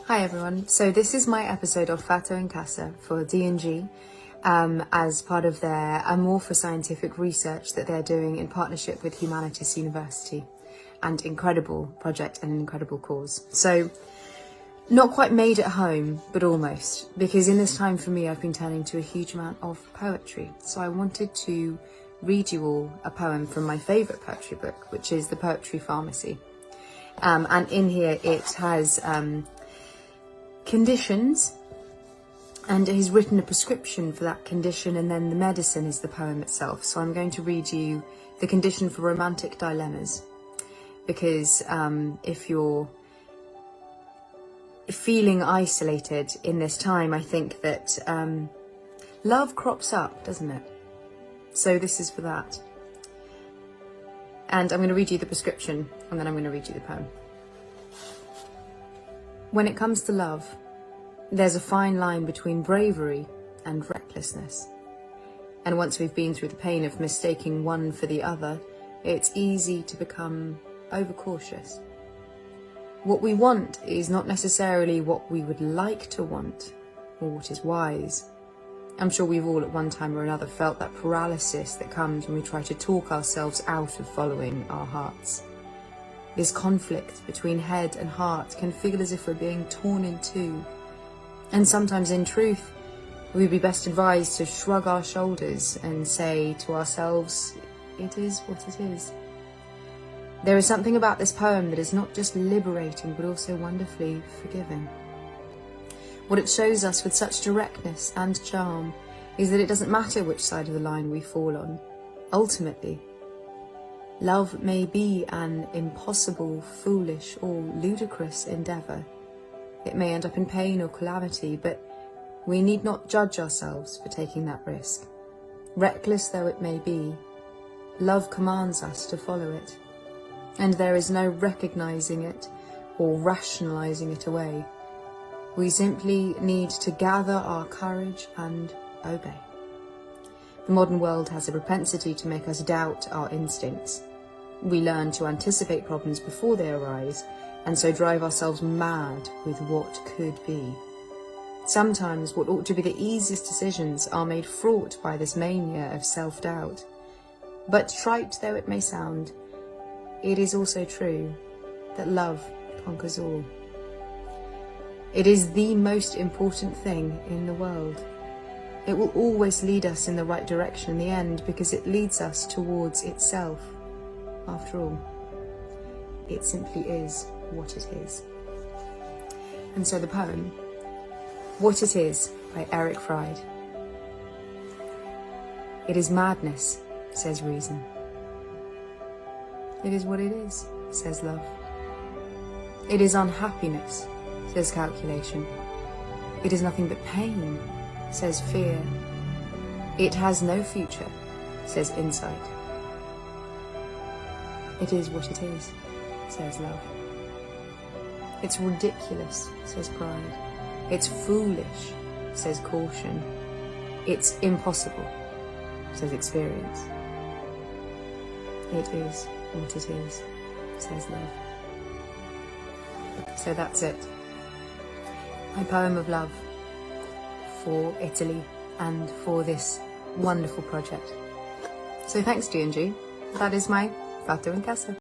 Hi everyone, so this is my episode of Fatto and Casa for D&G as part of their amorphous scientific research that they're doing in partnership with Humanities University. And incredible project and an incredible cause. So, not quite made at home, but almost, because in this time for me I've been turning to a huge amount of poetry. So I wanted to read you all a poem from my favourite poetry book, which is The Poetry Pharmacy. And in here it has conditions, and he's written a prescription for that condition, and then the medicine is the poem itself. So I'm going to read you the condition for romantic dilemmas, because if you're feeling isolated in this time, I think that love crops up, doesn't it? So this is for that. And I'm going to read you the prescription, and then I'm going to read you the poem. When it comes to love, there's a fine line between bravery and recklessness. And once we've been through the pain of mistaking one for the other, it's easy to become overcautious. What we want is not necessarily what we would like to want, or what is wise. I'm sure we've all at one time or another felt that paralysis that comes when we try to talk ourselves out of following our hearts. This conflict between head and heart can feel as if we're being torn in two. And sometimes, in truth, we'd be best advised to shrug our shoulders and say to ourselves, it is what it is. There is something about this poem that is not just liberating, but also wonderfully forgiving. What it shows us with such directness and charm is that it doesn't matter which side of the line we fall on. Ultimately, love may be an impossible, foolish, or ludicrous endeavour. It may end up in pain or calamity, but we need not judge ourselves for taking that risk. Reckless though it may be, love commands us to follow it. And there is no recognising it or rationalising it away. We simply need to gather our courage and obey. The modern world has a propensity to make us doubt our instincts. We learn to anticipate problems before they arise, and so drive ourselves mad with what could be. Sometimes what ought to be the easiest decisions are made fraught by this mania of self-doubt. But trite though it may sound, it is also true that love conquers all. It is the most important thing in the world. It will always lead us in the right direction in the end, because it leads us towards itself. After all, it simply is what it is. And so the poem, What It Is, by Eric Fried. It is madness, says reason. It is what it is, says love. It is unhappiness, says calculation. It is nothing but pain, says fear. It has no future, says insight. It is what it is, says love. It's ridiculous, says pride. It's foolish, says caution. It's impossible, says experience. It is what it is, says love. So that's it. My poem of love for Italy and for this wonderful project. So thanks, D&G. That is my Fatto and Casa.